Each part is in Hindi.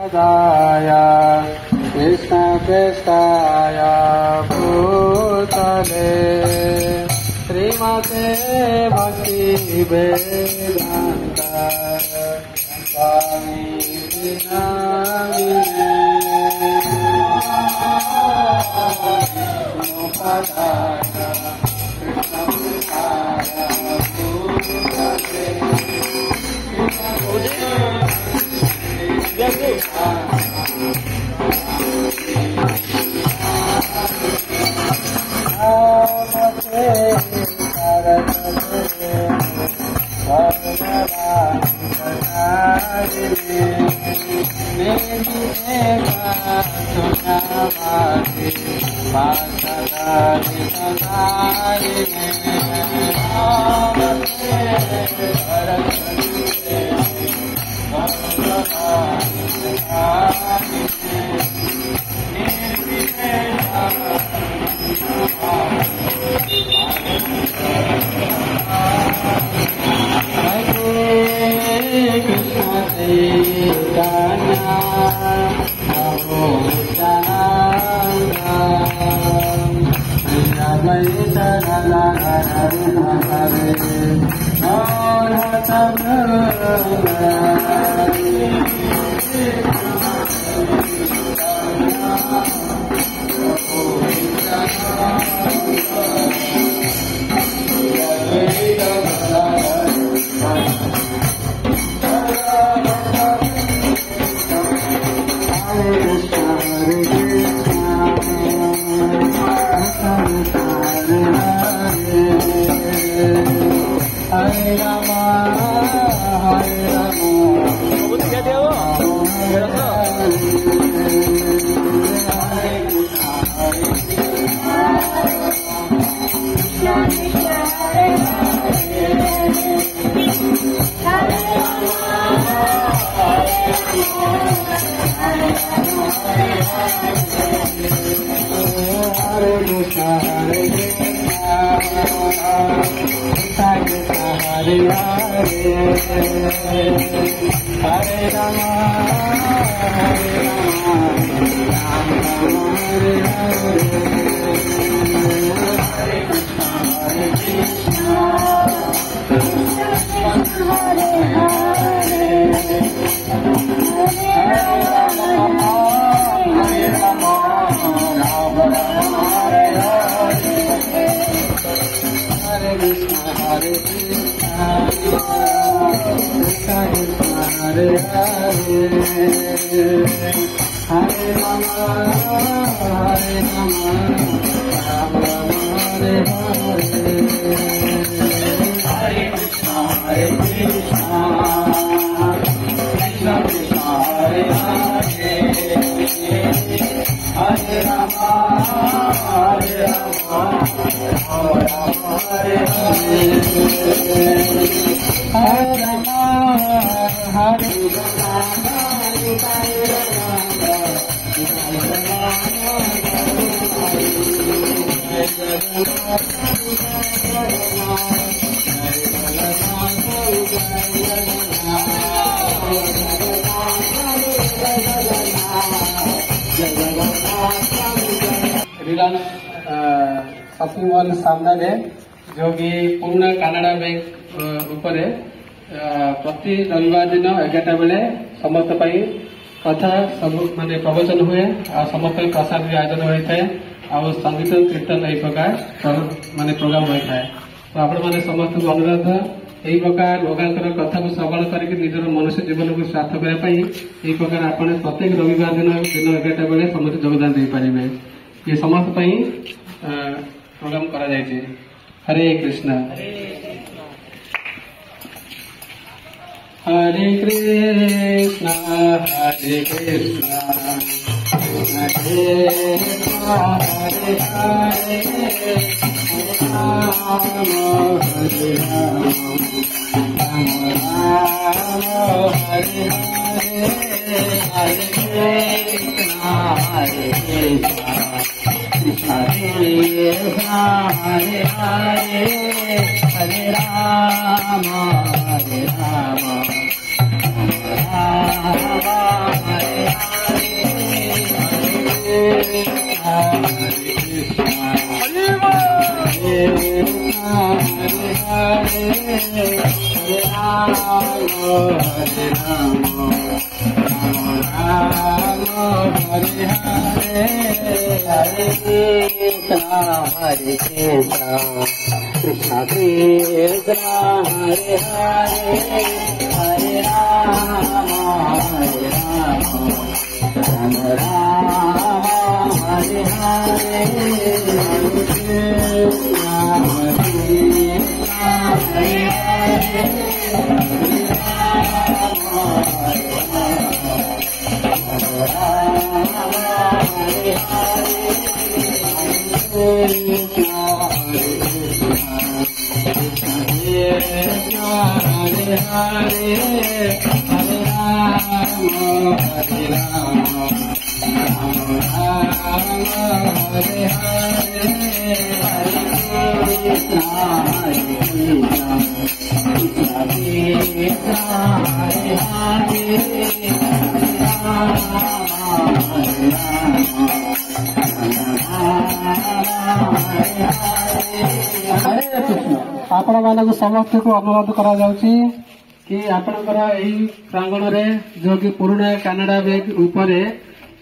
दाया कृष्ण प्रेष्ठाय भूतले श्रीमते भक्ति वेदांत स्वामी नामिने रिलायंस शॉपिंग मॉल सामने जो कि पूर्ण कानाडा बैंक ऊपर प्रति रविवार दिन 11टा बेले समस्त कथा सब माने प्रवचन हुए आ समस्त प्रसाद भी आयोजन होता है और संगीत कीर्तन यही प्रकार माने प्रोग्राम होता है। तो आपण मैंने समस्त अनुरोध यही प्रकार भगवान कथा को श्रवण करके निजर मनुष्य जीवन को स्वार्थ करने यही प्रकार आप प्रत्येक रविवार दिन 11टा बेले समस्त योगदान दे पारे। ये समस्त प्रोग्राम करा जायछि। हरे कृष्ण हरे कृष्ण हरे कृष्ण हरे हरे हरे राम हरे राम राम हरे हरे हरे कृष्ण हरे कृष्ण हरे हरे हरे राम हरे राम राम हरे Krishna Krishna Hare Hare Hare Rama Hare Rama Rama Rama Hare Hare Hare Krishna Hare Hare आपण मानक समस्त को अनुरोध करा जाउची कि आपणकर एही प्रांगण रे जो कि पुराना कनाडा बैंक ऊपर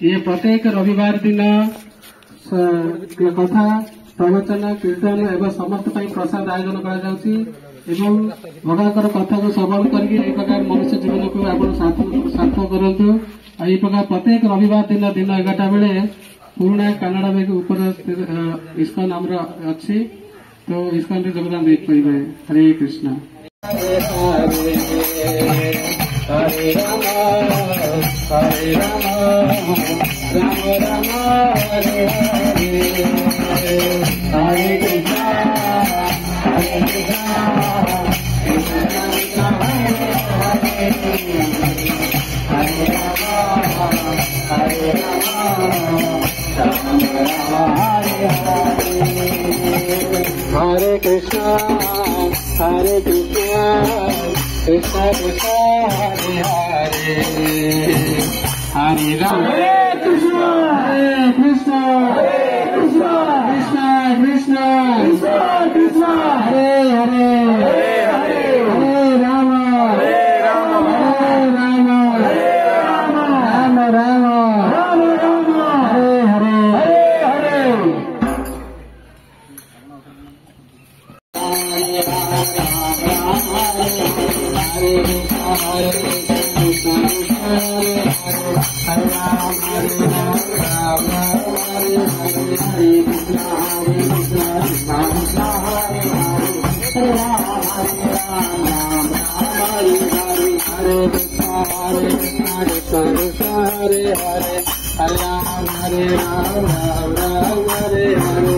ये प्रत्येक रविवार दिन कथा प्रवचन कीर्तन एवं समस्त प्रसाद आयोजन करा जाउची एवं भगवान कथा को श्रवण करके एक प्रकार मनुष्य जीवन को आप सार्थक करंतु एही प्रकार प्रत्येक रविवार दिन 11 बेले पुराना कनाडा बैंक ऊपर इस्कॉन आमर अच्छी तो इस्कॉन रे योगदान दे पाइबे। हरे कृष्ण हरे हरे हरे राम राम राम हरे हरे हरे कृष्ण हरे कृष्ण कृष्ण कृष्ण हरे हरे हरे हरे कृष्ण हरे कृष्ण कृष्ण कृष्ण हरे हरे हरे राम हरे कृष्ण कृष्ण कृष्ण कृष्ण कृष्ण हरे हरे हरे राम हरे Ram Ram Hare Hare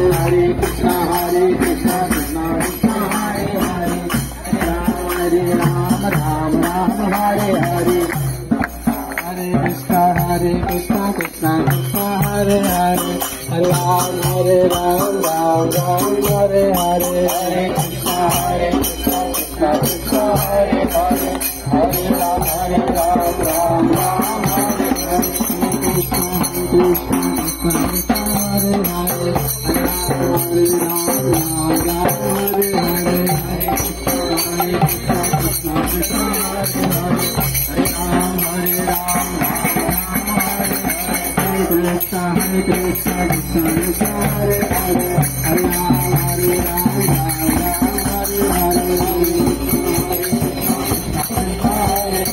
Hare Krishna Krishna Krishna Hare Hare Hare Ram Hare Hare Hare Krishna Krishna Krishna Hare Hare Hare Ram Ram Hare Hare Krishna Krishna Krishna Hare Hare Hare Ram Hare Hare Hare Krishna Krishna Krishna Hare Hare Hare Ram Krishna Krishna Krishna Hare Hare Hare Ram Hare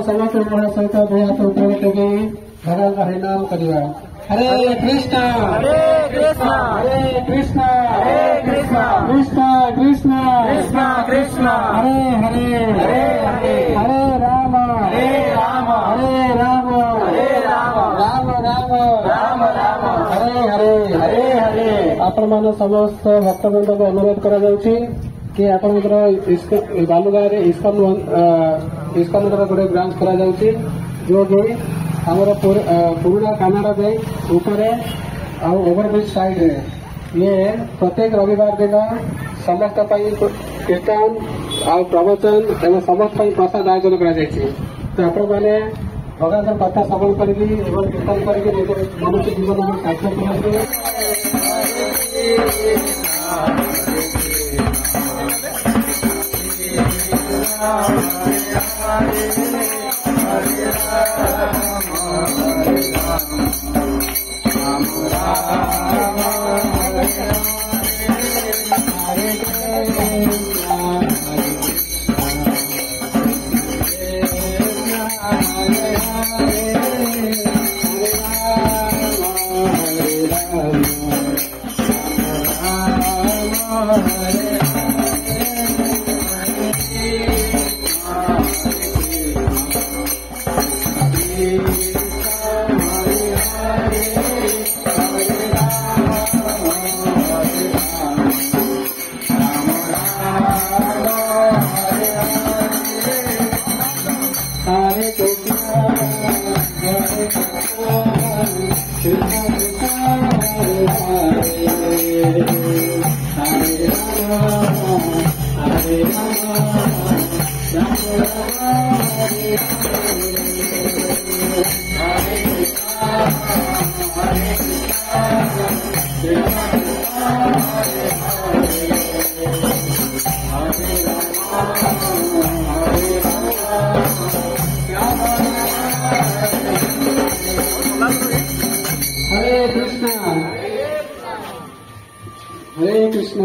समस्त सहित दुई हाथ ऊपर टेकी भगवान का हरिनाम करिया। हरे कृष्ण हरे कृष्ण हरे कृष्ण हरे कृष्ण कृष्ण कृष्ण कृष्ण कृष्ण हरे हरे हरे हरे हरे राम आपण मान समस्त भक्तवृंद को अनुरोध करा जाउची कि आपनकर बालुगाँ इस्कन गोटे ब्रांच करा जाउची जो कि हमर पुराना कानाडा बैंक ऊपर ओवरब्रिज साइड ये प्रत्येक रविवार दिन समस्त कीर्तन आ प्रवचन एवं समस्त प्रसाद आयोजन कर तो आपण मैंने भगवान कथा श्रवण करके कीर्तन करके मनुष्य जीवन में सार्थक करते हरे कृष्ण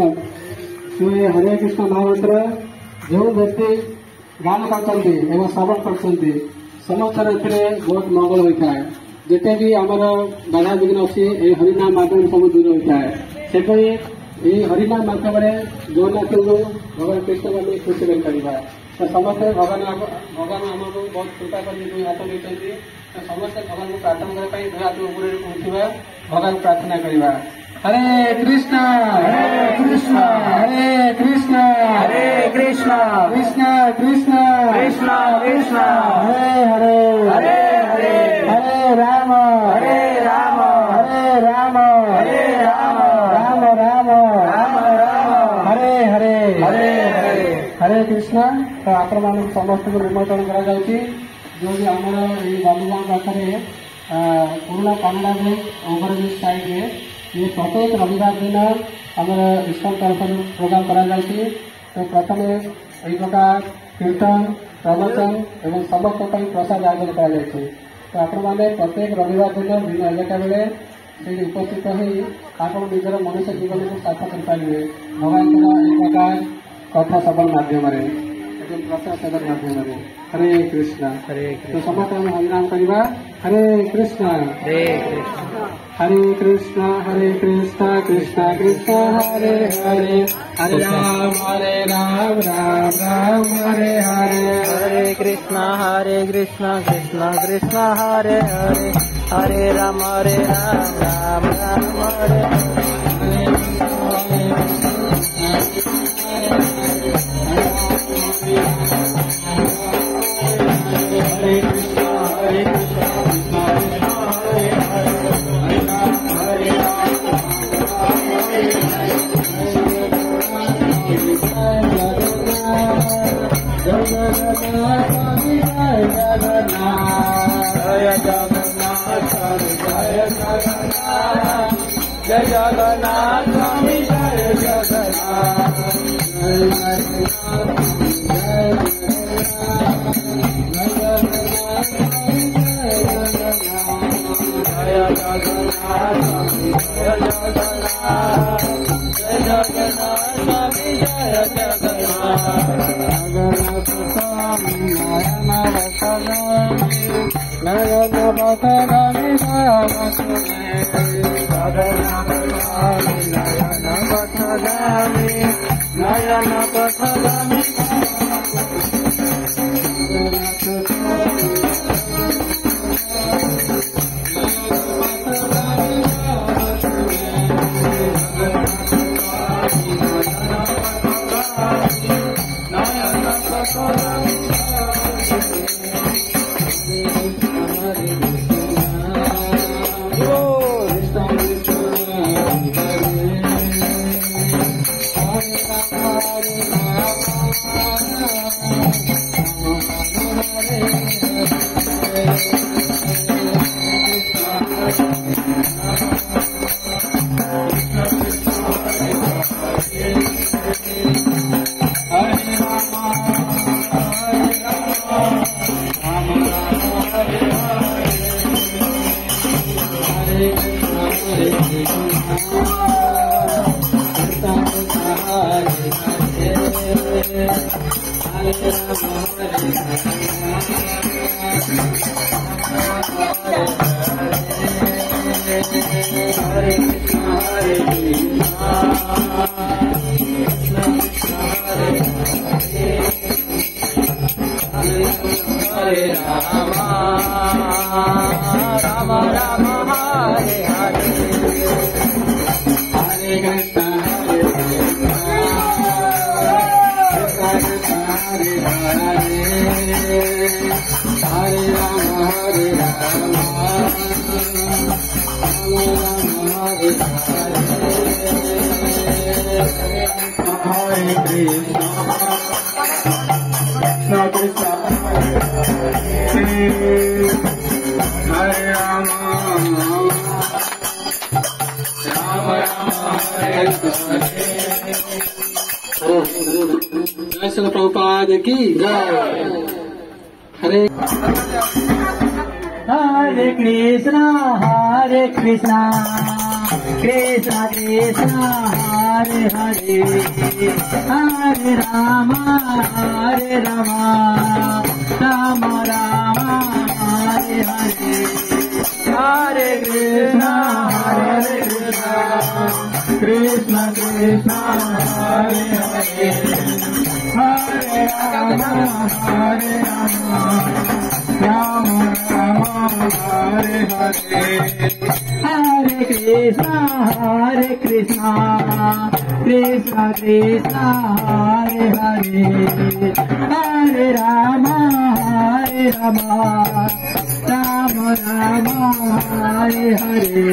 हरे कृष्ण महामंत्र जो व्यक्ति गान करते श्रवण करते समस्त बहुत मंगल होता है जिते भी आमर बाधा विघ्न अच्छी हरिनाम माध्यम सब दूर होता है से हरिनाम माध्यम जगन्नाथ को भगवान कृष्ण को खुशी कर तो समस्ते भगवान आमको बहुत कृपा कर हाथ देते समस्ते भगवान को प्रार्थना करने हाथ उठा भगवान प्रार्थना करवा हरे कृष्ण हरे कृष्ण हरे कृष्ण हरे कृष्ण कृष्ण कृष्ण कृष्ण कृष्ण हरे हरे हरे हरे हरे राम हरे राम हरे राम हरे राम राम राम राम राम हरे हरे हरे हरे हरे कृष्ण तो आपण मान समस्त को निमंत्रण करा जो भी आमर बालुगाँ पाखे पुराना कानाडा बैंक ओवरब्रिज साइड में ये प्रत्येक रविवार दिन आमर इस्कन तरफ प्रोग्राम करा तो प्रथम यही प्रकार कीर्तन प्रवचन एवं समस्त प्रसाद आयोजन कर तो आपण मैंने प्रत्येक रविवार दिन दिन 11टा बेले से उपस्थित हो निजर मनुष्य जीवन को सार्थ करेंगे भगवान एक प्रकार कथा श्रवण माध्यम प्रसाद सेवन माध्यम हरे कृष्ण तो समस्त हम हरिनाम करवा हरे कृष्ण हरे कृष्ण कृष्ण कृष्ण हरे हरे हरे राम राम राम हरे हरे हरे कृष्ण कृष्ण कृष्ण हरे हरे हरे राम राम राम हरे जय जगन्नाथ स्वामी जय जगन्नाथ प्रभुपाद की जय। हरे हरे कृष्णा कृष्णा कृष्णा हरे हरे हरे राम राम राम हरे हरे हरे कृष्णा कृष्ण कृष्ण हरे हरे हरे राम राम राम हरे हरे हरे कृष्णा कृष्ण कृष्ण हरे हरे हरे राम राम राम हरे हरे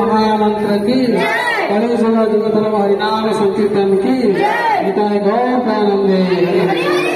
महामंत्र की कलु समाज हरिनाम संकीर्तन की गौर